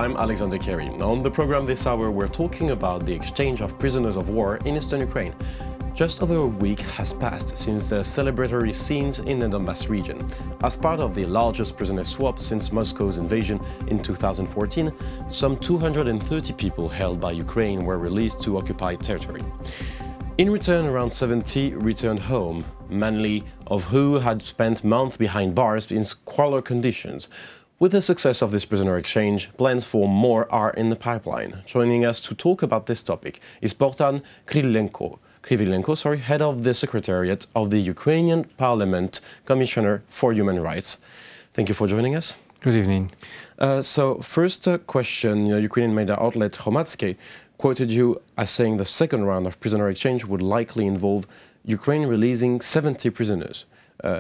I'm Alexander Kerry. On the program this hour, we're talking about the exchange of prisoners of war in eastern Ukraine. Just over a week has passed since the celebratory scenes in the Donbas region. As part of the largest prisoner swap since Moscow's invasion in 2014, some 230 people held by Ukraine were released to occupied territory. In return, around 70 returned home, many of who had spent months behind bars in squalor conditions. With the success of this prisoner exchange, plans for more are in the pipeline. Joining us to talk about this topic is Bohdan Kryklyvenko, head of the Secretariat of the Ukrainian Parliament Commissioner for Human Rights. Thank you for joining us. Good evening. So first question, Ukrainian media outlet Hromadske quoted you as saying the second round of prisoner exchange would likely involve Ukraine releasing 70 prisoners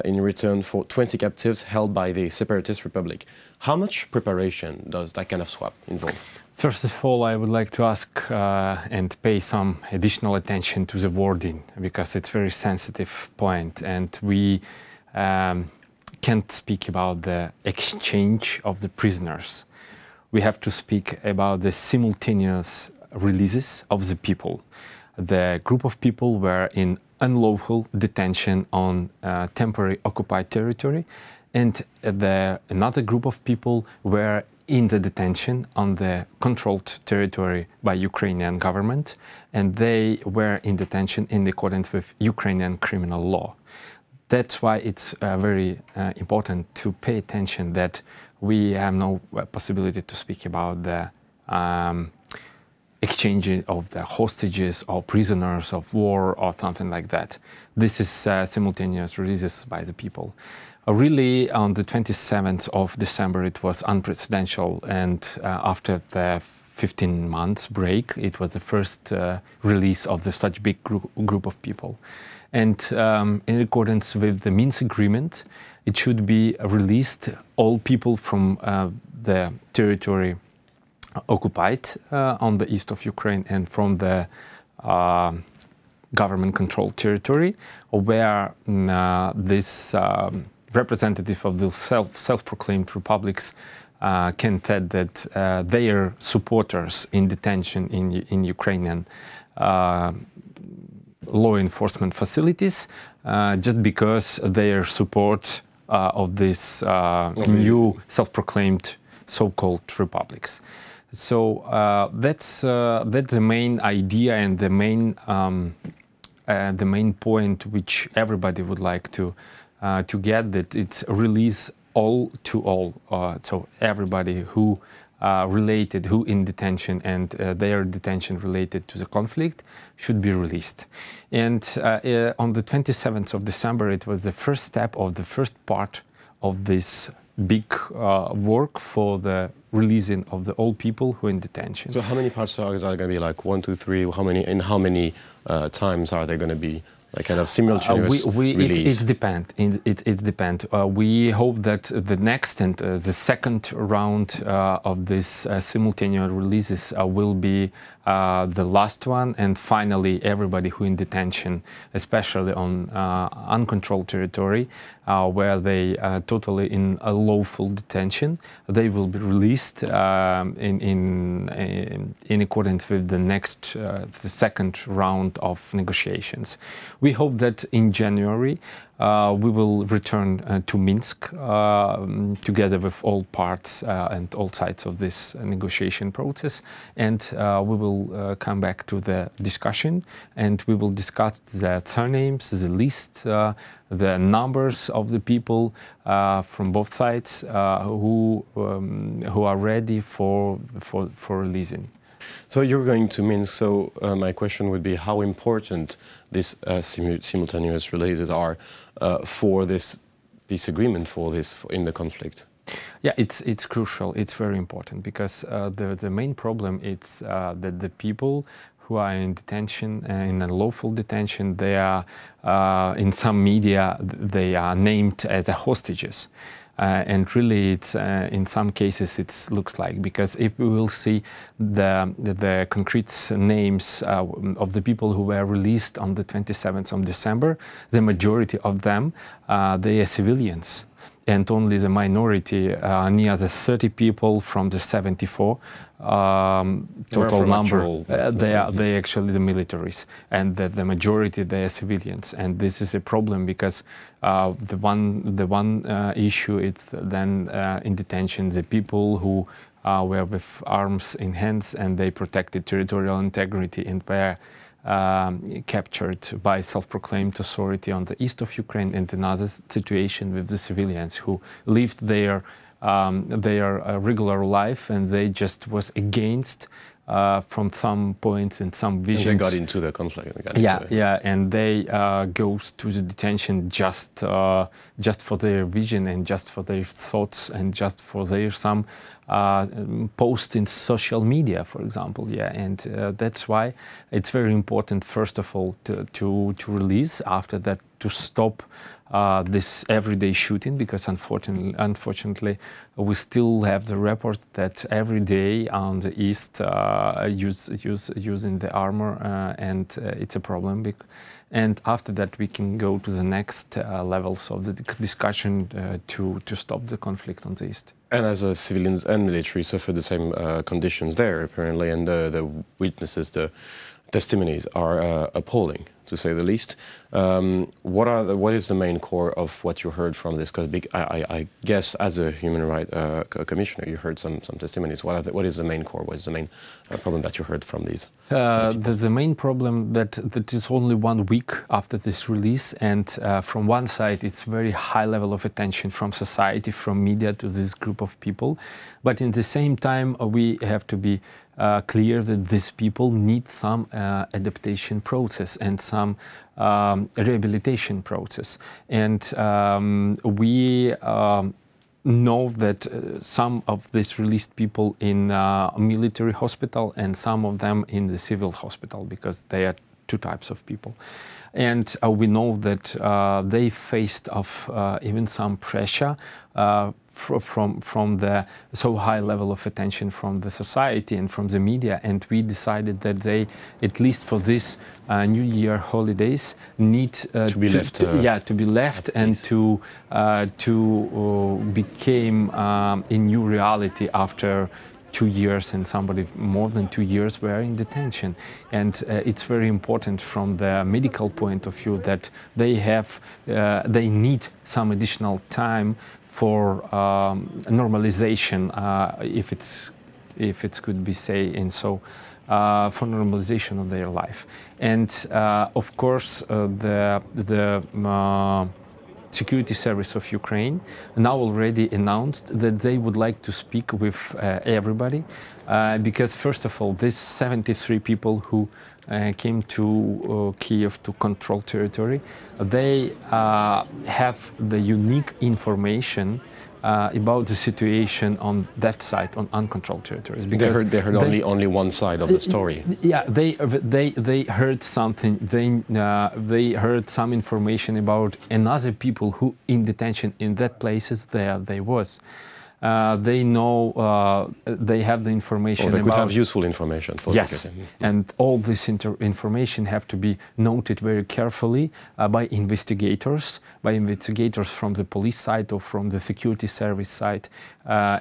in return for 20 captives held by the separatist republic. How much preparation does that kind of swap involve? First of all, I would like to ask and pay some additional attention to the wording, because it's a very sensitive point, and we can't speak about the exchange of the prisoners. We have to speak about the simultaneous releases of the people. The group of people were in unlawful detention on temporary occupied territory, and another group of people were in the detention on the controlled territory by Ukrainian government, and they were in detention in accordance with Ukrainian criminal law. That's why it's very important to pay attention that we have no possibility to speak about the exchange of the hostages or prisoners of war or something like that. This is simultaneous releases by the people. Really, on the 27th of December, it was unprecedented, and after the 15 months break, it was the first release of such big group of people. And in accordance with the Minsk agreement, it should be released all people from the territory occupied on the east of Ukraine and from the government-controlled territory, where this representative of the self-proclaimed republics can tell that their supporters in detention in Ukrainian law enforcement facilities just because their support of this new self-proclaimed so-called republics. So that's the main idea and the main point which everybody would like to get, that it's release all to all. So everybody who related, who in detention and their detention related to the conflict should be released. And on the 27th of December, it was the first step of the first part of this big work for the releasing of the old people who are in detention. So how many parts are going to be, like 1, 2, 3? How many times are they going to be like kind of simultaneous release? It depends. We hope that the next and the second round of this simultaneous releases will be the last one, and finally everybody who in detention, especially on uncontrolled territory, where they are totally in a lawful detention, they will be released in accordance with the next, the second round of negotiations. We hope that in January we will return to Minsk together with all parts and all sides of this negotiation process, and we will come back to the discussion, and we will discuss the surnames, the list, the numbers of the people from both sides who are ready for releasing. So you're going to Minsk, so my question would be how important these simultaneous releases are for this peace agreement, in the conflict? Yeah, it's crucial. It's very important, because the main problem is that the people who are in detention, in unlawful detention, they are in some media they are named as hostages. And really, it's in some cases it looks like, because if we will see the concrete names of the people who were released on the 27th of December, the majority of them they are civilians. and only the minority, near the 30 people from the 74 total number, they actually the militaries, and the majority they are civilians. And this is a problem because the one issue is then in detention the people who were with arms in hands and they protected territorial integrity and were captured by self-proclaimed authority on the east of Ukraine, and another situation with the civilians who lived their regular life and they just was against from some points and some visions. And they got into the conflict. And they goes to the detention just for their vision and just for their thoughts and just for their some post in social media, for example. And that's why it's very important, first of all, to release, after that to stop this everyday shooting, because unfortunately we still have the report that every day on the east using the armor, and it's a problem. And after that we can go to the next levels of the discussion to stop the conflict on the east. And as civilians and military suffer the same conditions there, apparently, and the witnesses, the testimonies are appalling, to say the least. What is the main core of what you heard from this? Because I guess as a human rights commissioner, you heard some testimonies. What is the main core? What is the main problem that you heard from these? The main problem that is only 1 week after this release, and from one side it's very high level of attention from society, from media to this group of people, but in the same time we have to be clear that these people need some adaptation process and some rehabilitation process. And we know that some of these released people in military hospital and some of them in the civil hospital, because they are two types of people. And we know that they faced even some pressure from the so high level of attention from the society and from the media, and we decided that they, at least for this New Year holidays, need to be left and to become a new reality after 2 years, and somebody more than 2 years were in detention. And it's very important from the medical point of view that they need some additional time for normalization, if it could be say, and so for normalization of their life. And of course the Security Service of Ukraine now already announced that they would like to speak with everybody, because first of all, these 73 people who came to Kiev to control territory, they have the unique information about the situation on that side, on uncontrolled territories. Because they heard only one side of the story. Yeah, they heard something. They heard some information about another people who in detention in that places there they was. They know, they have the information. Or they could have useful information. For yes, and all this information have to be noted very carefully by investigators from the police side or from the security service side,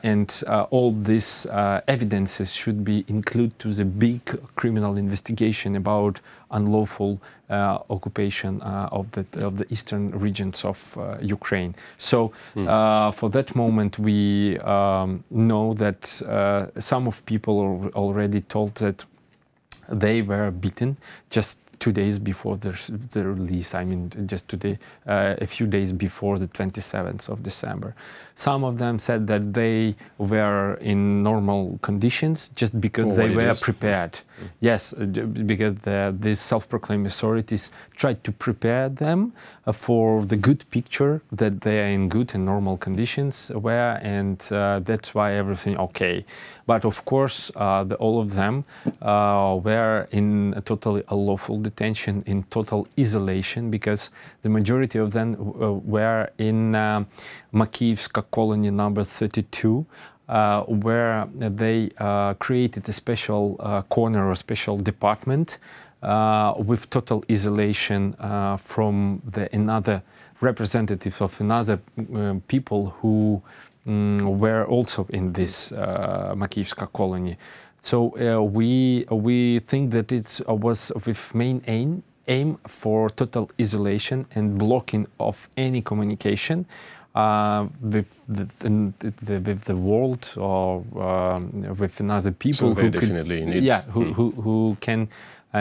and all these evidences should be included to the big criminal investigation about unlawful occupation of the eastern regions of Ukraine. So for that moment we know that some of people already told that they were beaten just 2 days before the release. I mean, just today, a few days before the 27th of December. Some of them said that they were in normal conditions just because they were prepared. Yes, because these self-proclaimed authorities tried to prepare them for the good picture that they are in good and normal conditions and that's why everything okay. But of course, all of them were in a totally unlawful detention, in total isolation, because the majority of them were in Makiivska colony number 32, where they created a special corner or special department with total isolation from representatives of another people who were also in this Makivska colony. So we think that it was with main aim for total isolation and blocking of any communication with the world or with another people so who definitely could, who can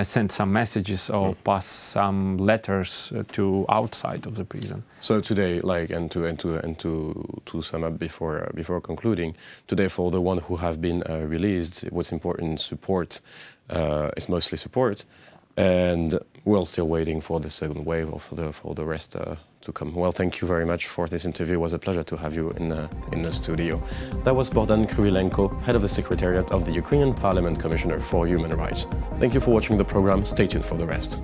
send some messages or pass some letters to outside of the prison. So today, like, and to sum up before concluding, today for the one who have been released, what's important support is mostly support, and we're still waiting for the second wave or for the rest to come. Well, thank you very much for this interview. It was a pleasure to have you in the studio. That was Bohdan Kryklyvenko, head of the Secretariat of the Ukrainian Parliament Commissioner for Human Rights. Thank you for watching the program. Stay tuned for the rest.